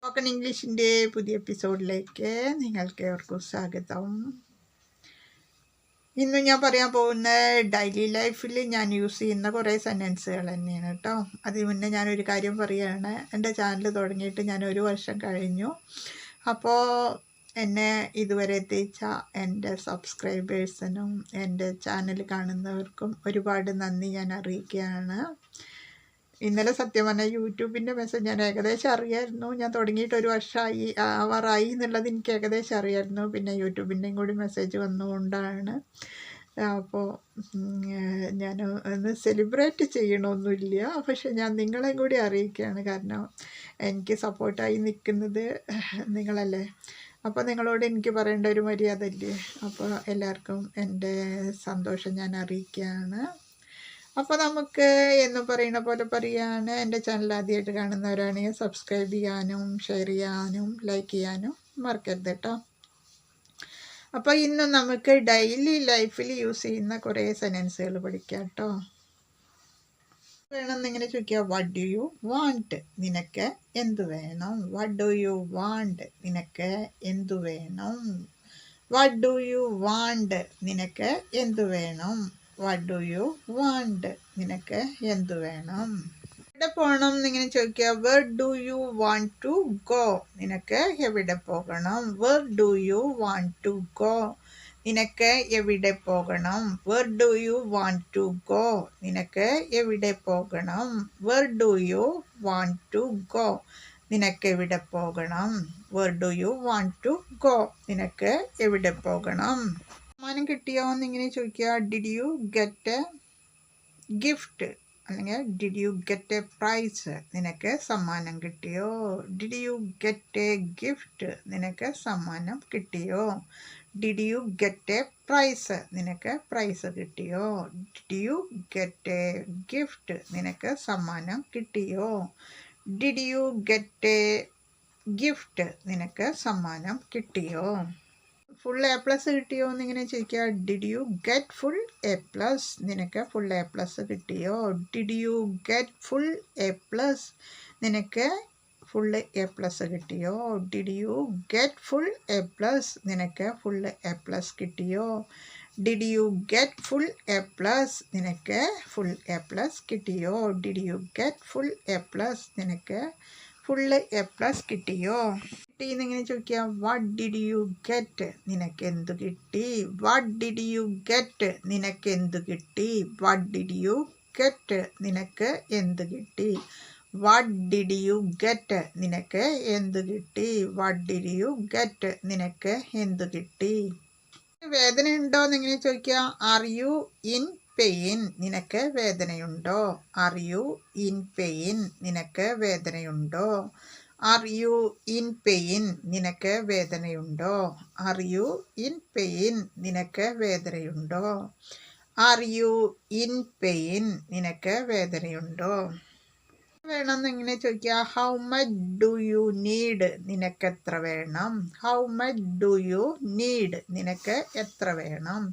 Spoken ഇംഗ്ലീഷിൻ്റെ പുതിയ എപ്പിസോഡിലേക്ക് നിങ്ങൾക്ക് ഏവർക്കും സ്വാഗതം. ഇന്ന് ഞാൻ പറയാൻ പോകുന്ന ഡെയിലി ലൈഫിൽ ഞാൻ യൂസ് ചെയ്യുന്ന കുറേ സെൻറ്റൻസുകൾ തന്നെയാണ് കേട്ടോ. അതിന് മുന്നേ ഞാനൊരു കാര്യം പറയുകയാണ്. എൻ്റെ ചാനൽ തുടങ്ങിയിട്ട് ഞാൻ 1 വർഷം കഴിഞ്ഞു. അപ്പോൾ എന്നെ ഇതുവരെ എത്തിച്ച എൻ്റെ സബ്സ്ക്രൈബേഴ്സിനും എൻ്റെ ചാനൽ കാണുന്നവർക്കും ഒരുപാട് നന്ദി ഞാൻ അറിയിക്കുകയാണ്. ഇന്നലെ സത്യം പറഞ്ഞാൽ യൂട്യൂബിൻ്റെ മെസ്സേജ് ഞാൻ ഏകദേശം അറിയായിരുന്നു. ഞാൻ തുടങ്ങിയിട്ട് 1 വർഷമായി ആവാറായി എന്നുള്ളത് എനിക്ക് ഏകദേശം അറിയായിരുന്നു. പിന്നെ യൂട്യൂബിൻ്റെയും കൂടി മെസ്സേജ് വന്നുകൊണ്ടാണ്. അപ്പോൾ ഞാൻ ഒന്ന് സെലിബ്രേറ്റ് ചെയ്യണമൊന്നുമില്ല, പക്ഷെ ഞാൻ നിങ്ങളെയും കൂടി അറിയിക്കുകയാണ്. കാരണം എനിക്ക് സപ്പോർട്ടായി നിൽക്കുന്നത് നിങ്ങളല്ലേ. അപ്പോൾ നിങ്ങളോട് എനിക്ക് പറയേണ്ട ഒരു മര്യാദ ഇല്ലേ. അപ്പോൾ എല്ലാവർക്കും എൻ്റെ സന്തോഷം ഞാൻ അറിയിക്കുകയാണ്. അപ്പോൾ നമുക്ക് എന്ന് പറയുന്ന പോലെ പറയുകയാണ്. എൻ്റെ ചാനൽ ആദ്യമായിട്ട് കാണുന്നവരാണെങ്കിൽ സബ്സ്ക്രൈബ് ചെയ്യാനും ഷെയർ ചെയ്യാനും ലൈക്ക് ചെയ്യാനും മറക്കരുത് കേട്ടോ. അപ്പോൾ ഇന്ന് നമുക്ക് ഡെയിലി ലൈഫിൽ യൂസ് ചെയ്യുന്ന കുറേ സെൻറ്റൻസുകൾ പഠിക്കാം കേട്ടോ. വേണമെന്നിങ്ങനെ ചോദിക്കുക. What do you want? നിനക്ക് എന്ത് വേണം? What do you want? നിനക്ക് എന്ത് വേണം? What do you want? നിനക്ക് എന്ത് വേണം? What do you want? നിനക്ക് എന്ത് വേണം? എവിടെ പോകണം എന്നിങ്ങനെ ചോദിക്കുക. Where do you want to go? നിനക്ക് എവിടെ പോകണം? Where do you want to go? നിനക്ക് എവിടെ പോകണം? Where do you want to go? നിനക്ക് എവിടെ പോകണം? Where do you want to go? നിനക്ക് എവിടെ പോകണം? Where do you want to go? നിനക്ക് എവിടെ പോകണം? സമ്മാനം കിട്ടിയോ എന്നിങ്ങനെ ചോദിക്കുക. Did you get a gift? അല്ലെങ്കിൽ did you get a prize? നിനക്ക് സമ്മാനം കിട്ടിയോ? Did you get a gift? നിനക്ക് സമ്മാനം കിട്ടിയോ? Did you get a prize? നിനക്ക് പ്രൈസ് കിട്ടിയോ? Did you get a gift? നിനക്ക് സമ്മാനം കിട്ടിയോ? Did you get a gift? നിനക്ക് സമ്മാനം കിട്ടിയോ? ഫുൾ എ പ്ലസ് കിട്ടിയോ എന്നിങ്ങനെ ചോദിക്കുക. Did you get full A plus? നിനക്ക് ഫുൾ എ പ്ലസ് കിട്ടിയോ? Did you get full A plus? നിനക്ക് ഫുൾ എ പ്ലസ് കിട്ടിയോ? Did you get full A plus? നിനക്ക് ഫുൾ എ പ്ലസ് കിട്ടിയോ? Did you get full A plus? നിനക്ക് full A plus കിട്ടിയോ? Did you get full A plus? നിനക്ക് full A plus കിട്ടിയോ? കിട്ടിയെന്നിങ്ങനെ ചോദിക്കുക. What did you get? നിനക്ക് എന്ത് കിട്ടി? What did you get? നിനക്ക് എന്ത് കിട്ടി? What did you get? നിനക്ക് എന്ത് കിട്ടി? What did you get? നിനക്ക് എന്ത് കിട്ടി? What did you get? നിനക്ക് എന്ത് കിട്ടി? വേദനയുണ്ടോ എന്നിങ്ങനെ ചോദിക്കുക. Are you in pain? നിനക്ക് വേദനയുണ്ടോ? Are you in pain? നിനക്ക് വേദനയുണ്ടോ? Are you in pain? നിനക്ക് വേദനയുണ്ടോ? Are you in pain? നിനക്ക് വേദനയുണ്ടോ? Are you in pain? നിനക്ക് വേദനയുണ്ടോ? വേണമെന്നിങ്ങനെ ചോദിക്കുക. How much do you need? നിനക്ക് എത്ര വേണം? How much do you need? നിനക്ക് എത്ര വേണം?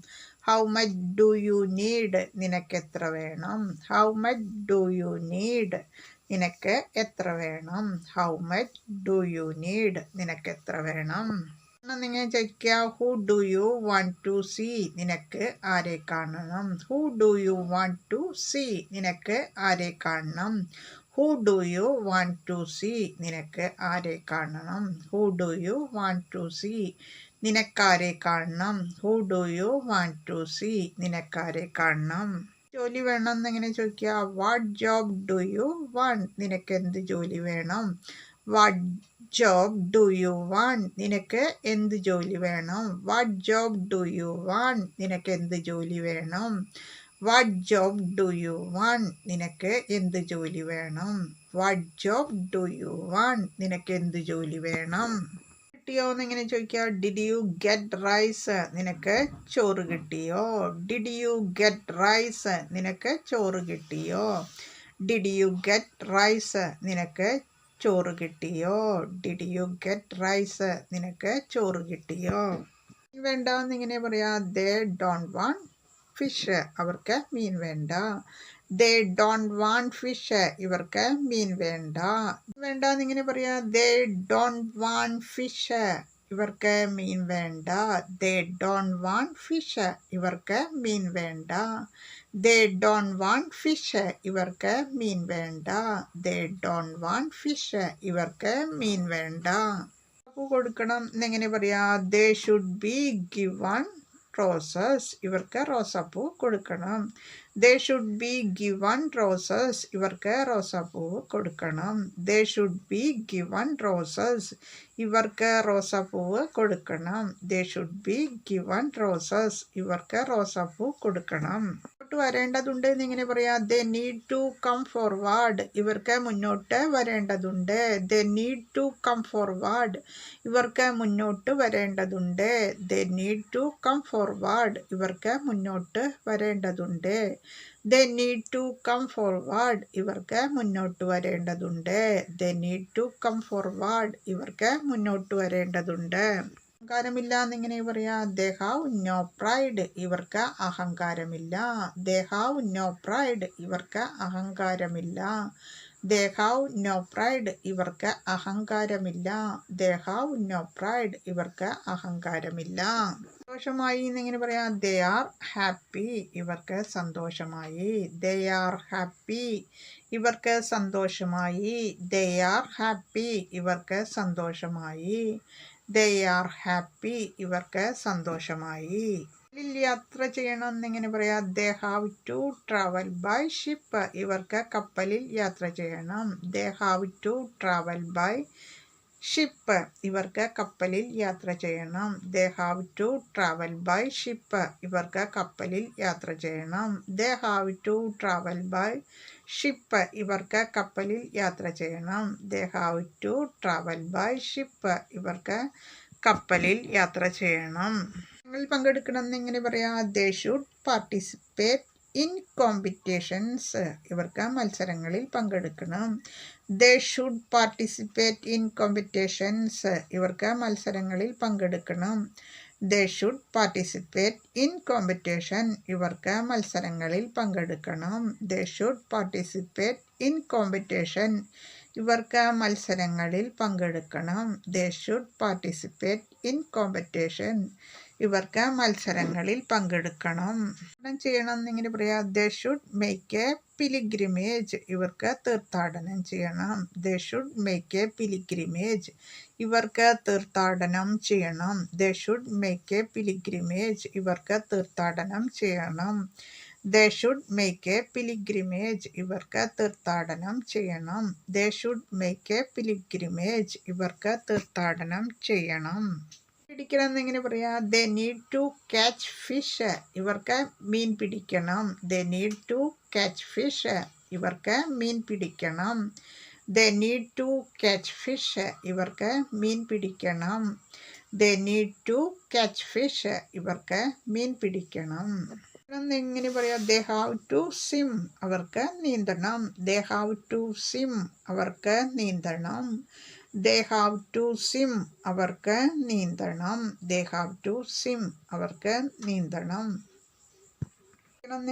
How much do you need? നിനക്ക് എത്ര വേണം? How much do you need? നിനക്ക് എത്ര വേണം? How much do you need? നിനക്ക് എത്ര വേണം? എന്നിങ്ങനെ ചോദിക്കുക. Who do you want to see? നിനക്ക് ആരെ കാണണം? Who do you want to see? നിനക്ക് ആരെ കാണണം? Who do you want to see? നിനക്ക് ആരെ കാണണം? Who do you want to see? നിനക്കാരെ കാണണം? Who do you want to see? നിനക്കാരെ കാണണം? ജോലി വേണം എന്നിങ്ങനെ ചോദിക്കുക. What job do you want? നിനക്ക് എന്ത് ജോലി വേണം? What job do you want? നിനക്ക് എന്ത് ജോലി വേണം? What job do you want? നിനക്ക് എന്ത് ജോലി വേണം? What job do you want? നിനക്ക് എന്ത് ജോലി വേണം? What job do you want? നിനക്ക് എന്ത് ജോലി വേണം? കിട്ടിയോ എന്നിങ്ങനെ ചോദിക്കുക. Did you get rice? നിനക്ക് ചോറ് കിട്ടിയോ? Did you get rice? നിനക്ക് ചോറ് കിട്ടിയോ? Did you get rice? നിനക്ക് ചോറ് കിട്ടിയോ? Did you get rice? നിനക്ക് ചോറ് കിട്ടിയോ? വേണ്ട എന്നിങ്ങനെ പറയാ. They don't want fish? അവർക്ക് മീൻ വേണ്ട. ദേ ഡോണ്ട് വാണ്ട് ഫിഷ്, ഇവർക്ക് മീൻ വേണ്ട. വേണ്ട എന്നിങ്ങനെ പറയാ, ദേ ഡോണ്ട് വാണ്ട് ഫിഷ്, ഇവർക്ക് മീൻ വേണ്ട. ദേ ഡോണ്ട് വാണ്ട് ഫിഷ്, ഇവർക്ക് മീൻ വേണ്ട. ദേ ഡോണ്ട് വാണ്ട് ഫിഷ്, ഇവർക്ക് മീൻ വേണ്ട. ദേ ഡോണ്ട് വാണ്ട് ഫിഷ്, ഇവർക്ക് മീൻ വേണ്ട. കൊടുക്കണം എന്നെങ്ങനെ പറയാ, they should be given roses, ഇവർക്ക് റോസാപ്പൂ കൊടുക്കണം. They should be given roses, ഇവർക്ക് റോസാപ്പൂ കൊടുക്കണം. They should be given roses, ഇവർക്ക് റോസാപ്പൂവ് കൊടുക്കണം. They should be given roses, ഇവർക്ക് റോസാപ്പൂ കൊടുക്കണം. വരേണ്ടതുണ്ട് എന്നിങ്ങനെ പറയാ, they need to come forward, ഇവർക്ക് മുന്നോട്ട് വരേണ്ടതുണ്ട്. They need to come forward, ഇവർക്ക് മുന്നോട്ട് വരേണ്ടതുണ്ട്. They need to come forward, ഇവർക്ക് മുന്നോട്ട് വരേണ്ടതുണ്ട്. They need to come forward, ഇവർക്ക് മുന്നോട്ട് വരേണ്ടതുണ്ട്. They need to come forward, ഇവർക്ക് മുന്നോട്ട് വരേണ്ടതുണ്ട്. അഹങ്കാരമില്ല എന്നിങ്ങനെ പറയാ, ദേ ഹാവ് നോ പ്രൈഡ്, ഇവർക്ക് അഹങ്കാരമില്ല. ദേ ഹാവ് നോ പ്രൈഡ്, ഇവർക്ക് അഹങ്കാരമില്ല. ദേ ഹാവ് നോ പ്രൈഡ്, ഇവർക്ക് അഹങ്കാരമില്ല. ദേ ഹാവ് നോ പ്രൈഡ്, ഇവർക്ക് അഹങ്കാരമില്ല. സന്തോഷമായി എന്നിങ്ങനെ പറയാ, ദേ ആർ ഹാപ്പി, ഇവർക്ക് സന്തോഷമായി. ദേ ആർ ഹാപ്പി, ഇവർക്ക് സന്തോഷമായി. ദേ ആർ ഹാപ്പി, ഇവർക്ക് സന്തോഷമായി. ദേ ആർ ഹാപ്പി, ഇവർക്ക് സന്തോഷമായി. യാത്ര ചെയ്യണം എന്നിങ്ങനെ പറയാ, they have to travel by ship, ഇവർക്ക് കപ്പലിൽ യാത്ര ചെയ്യണം. They have to travel by ship, ഇവർക്ക് കപ്പലിൽ യാത്ര ചെയ്യണം. They have to travel by ship, ഇവർക്ക് കപ്പലിൽ യാത്ര ചെയ്യണം. They have to travel by ship, ഇവർക്ക് കപ്പലിൽ യാത്ര ചെയ്യണം. They have to travel by ship, ഇവർക്ക് കപ്പലിൽ യാത്ര ചെയ്യണം. പങ്കെടുക്കണം എന്നിങ്ങനെ പറയാ, they should participate in competitions, ഇവർക്ക് മത്സരങ്ങളിൽ പങ്കെടുക്കണം. They should participate in competitions, ഇവർക്ക് മത്സരങ്ങളിൽ പങ്കെടുക്കണം. They should participate in competition, ഇവർക്ക് മത്സരങ്ങളിൽ പങ്കെടുക്കണം. They should participate in competition, ഇവർക്ക് മത്സരങ്ങളിൽ പങ്കെടുക്കണം. They should participate in competition, ഇവർക്ക് മത്സരങ്ങളിൽ പങ്കെടുക്കണം. ചെയ്യണം എന്നിങ്ങനെ പറയാ, they should make A pilgrimage, ഇവർക്ക് തീർത്ഥാടനം ചെയ്യണം. They should make A pilgrimage, ഇവർക്ക് തീർത്ഥാടനം ചെയ്യണം. They should make A pilgrimage, ഇവർക്ക് തീർത്ഥാടനം ചെയ്യണം. They should make A pilgrimage, ഇവർക്ക് തീർത്ഥാടനം ചെയ്യണം. They should make A pilgrimage, ഇവർക്ക് തീർത്ഥാടനം ചെയ്യണം. പിടിക്കണം എന്നിങ്ങനെ പറയാ, they need to catch fish, ഇവർക്ക് മീൻ പിടിക്കണം. They need to catch fish, ഇവർക്ക് മീൻ പിടിക്കണം. They need to catch fish, ഇവർക്ക് മീൻ പിടിക്കണം. They need to catch fish, ഇവർക്ക് മീൻ പിടിക്കണം. എങ്ങനെ പറയാം, ദേ ഹാവ് ടു സ്വിം, അവർക്ക് നീന്തണം. ദേ ഹാവ് ടു സ്വിം, അവർക്ക് നീന്തണം. ദേ ഹാവ് ടു സ്വിം, അവർക്ക് നീന്തണം. ദേ ഹാവ് ടു സ്വിം, അവർക്ക് നീന്തണം.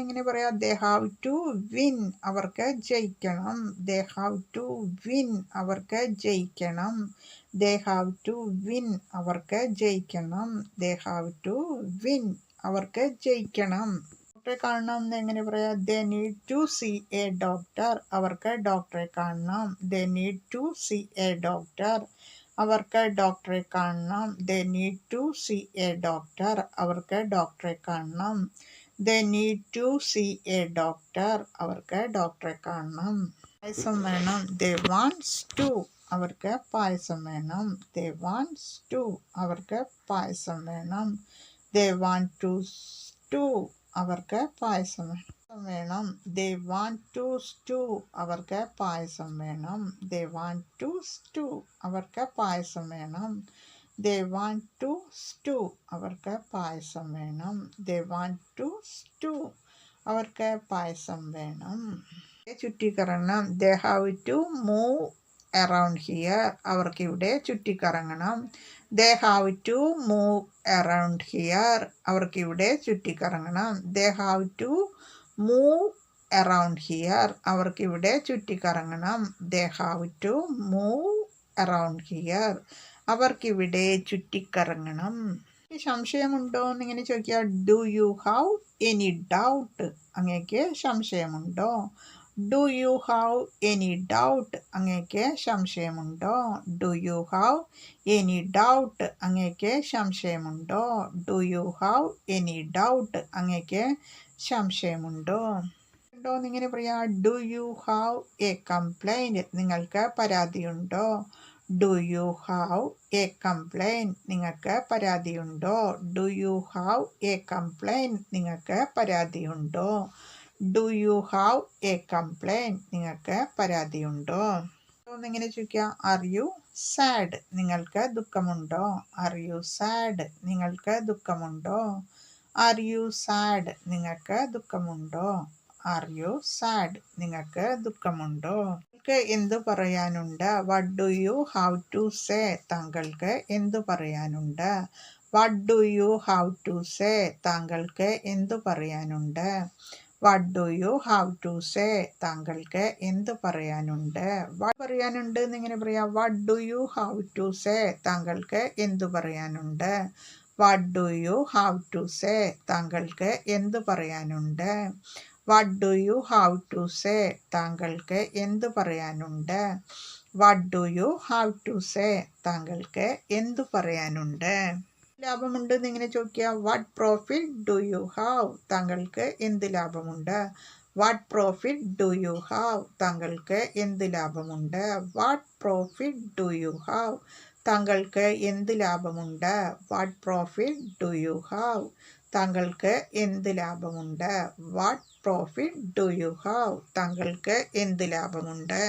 എങ്ങനെ പറയാം, ദേ ഹാവ് ടു വിൻ, അവർക്ക് ജയിക്കണം. ദേ ഹാവ് ടു വിൻ, അവർക്ക് ജയിക്കണം. ദേ ഹാവ് ടു വിൻ, അവർക്ക് ജയിക്കണം. ദേ ഹാവ് ടു വിൻ, അവർക്ക് ജയിക്കണം. ഡോക്ടറെ കാണണം എങ്ങനെ പറയാം, they need to see a doctor, അവർക്ക് ഡോക്ടറെ കാണണം. They need to see a doctor, അവർക്ക് ഡോക്ടറെ കാണണം. They need to see a doctor, അവർക്ക് ഡോക്ടറെ കാണണം. They need to see a doctor, അവർക്ക് ഡോക്ടറെ കാണണം. പായസം വേണം. ദേ വാണ്ട്സ് ടു, അവർക്ക് പായസം വേണം. ദേ വാണ്ട്സ് ടു, അവർക്ക് പായസം വേണം. ദേ വാണ്ട് ടു സ്റ്റൂ, അവർക്ക് പായസം വേണം. ദേ വാണ്ട് ടു സ്റ്റൂ, അവർക്ക് പായസം വേണം. ദേ വാണ്ട് ടു സ്റ്റൂ, അവർക്ക് പായസം വേണം. ദേ വാണ്ട് ടു സ്റ്റൂ, അവർക്ക് പായസം വേണം. ദേ വാണ്ട് ടു സ്റ്റൂ, അവർക്ക് പായസം വേണം. ചുറ്റിക്കറങ്ങണം. They have to move around here, അവർക്ക് ഇവിടെ ചുറ്റിക്കറങ്ങണം. They have to move around here, അവർക്ക് ഇവിടെ ചുറ്റിക്കറങ്ങണം. They have to move around here. അവർക്കിവിടെ ചുറ്റിക്കറങ്ങണം. They have to move around here. അവർക്കിവിടെ ചുറ്റിക്കറങ്ങണം. സംശയമുണ്ടോ എന്നിങ്ങനെ ചോദിക്കുക. Do you have any doubt? അങ്ങേക്ക് സംശയമുണ്ടോ? Do you have any doubt? അങ്ങേക്ക് സംശയമുണ്ടോ? Do you have any doubt? അങ്ങേക്ക് സംശയമുണ്ടോ? Do you have any doubt? അങ്ങേക്ക് സംശയമുണ്ടോ? എന്നിങ്ങനെ പറയാ. Do you have a complaint? നിങ്ങൾക്ക് പരാതിയുണ്ടോ? Do you have a complaint? നിങ്ങൾക്ക് പരാതിയുണ്ടോ? Do you have a complaint? നിങ്ങൾക്ക് പരാതിയുണ്ടോ? Do you have a complaint? നിങ്ങൾക്ക് പരാതിയുണ്ടോ? എന്നിങ്ങനെ ചോദിക്കുക. Are you sad? നിങ്ങൾക്ക് ദുഃഖമുണ്ടോ? R you sad? നിങ്ങൾക്ക് ദുഃഖമുണ്ടോ? R you sad? നിങ്ങൾക്ക് ദുഃഖമുണ്ടോ? R you sad? നിങ്ങൾക്ക് ദുഃഖമുണ്ടോ? താങ്കൾക്ക് എന്തു പറയാനുണ്ട്? What do you have to say? താങ്കൾക്ക് എന്തു പറയാനുണ്ട്? What do you have to say? താങ്കൾക്ക് എന്തു പറയാനുണ്ട്? What do you have to say? താങ്കൾക്ക് എന്തു പറയാനുണ്ട്? വാട്ട് പറയാനുണ്ട് എന്നിങ്ങനെ പറയാം. What do you have to say? താങ്കൾക്ക് എന്തു പറയാനുണ്ട്? What do you have to say? താങ്കൾക്ക് എന്തു പറയാനുണ്ട്? What do you have to say? താങ്കൾക്ക് എന്തു പറയാനുണ്ട്? What do you have to say? താങ്കൾക്ക് എന്തു പറയാനുണ്ട്? ലാഭമുണ്ട് എന്നിങ്ങനെ ചോദിക്കുക. What profit do you have? താങ്കൾക്ക് എന്ത് ലാഭമുണ്ട്? What profit do you have? താങ്കൾക്ക് എന്ത് ലാഭമുണ്ട്? What profit do you have? താങ്കൾക്ക് എന്ത് ലാഭമുണ്ട്? What profit do you have? താങ്കൾക്ക് എന്ത് ലാഭമുണ്ട്? What profit do you have? താങ്കൾക്ക് എന്ത് ലാഭമുണ്ട്?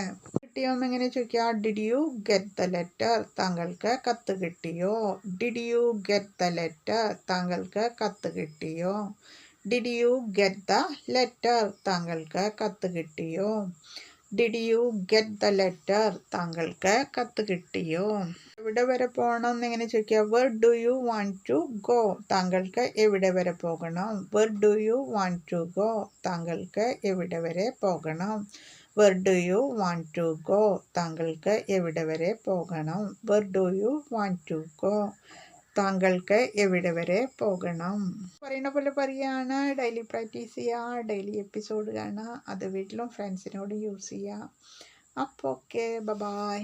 കിട്ടിയോ എന്നെങ്ങനെ ചോദിക്കുക. Did you get the letter? താങ്കൾക്ക് കത്ത് കിട്ടിയോ? Did you get the letter? താങ്കൾക്ക് കത്ത് കിട്ടിയോ? Did you get the letter? താങ്കൾക്ക് കത്ത് കിട്ടിയോ? Did you get the letter? താങ്കൾക്ക് കത്ത് കിട്ടിയോ? എവിടെ വരെ പോകണം എന്നിങ്ങനെ ചോദിക്കുക. Where do you want to go? താങ്കൾക്ക് എവിടെ വരെ പോകണം? Where do you want to go? താങ്കൾക്ക് എവിടെ വരെ പോകണം? Where do you want to go? താങ്കൾക്ക് എവിടെ വരെ പോകണം? Where do you want to go? താങ്കൾക്ക് എവിടെ വരെ പോകണം? പറയുന്ന പോലെ പറയാണ്. ഡെയിലി പ്രാക്ടീസ് ചെയ്യുക. ഡെയിലി എപ്പിസോഡ് കാണുക. അത് വീട്ടിലും ഫ്രണ്ട്സിനോട് യൂസ് ചെയ്യുക. അപ്പോൾ ഓക്കെ, ബൈ.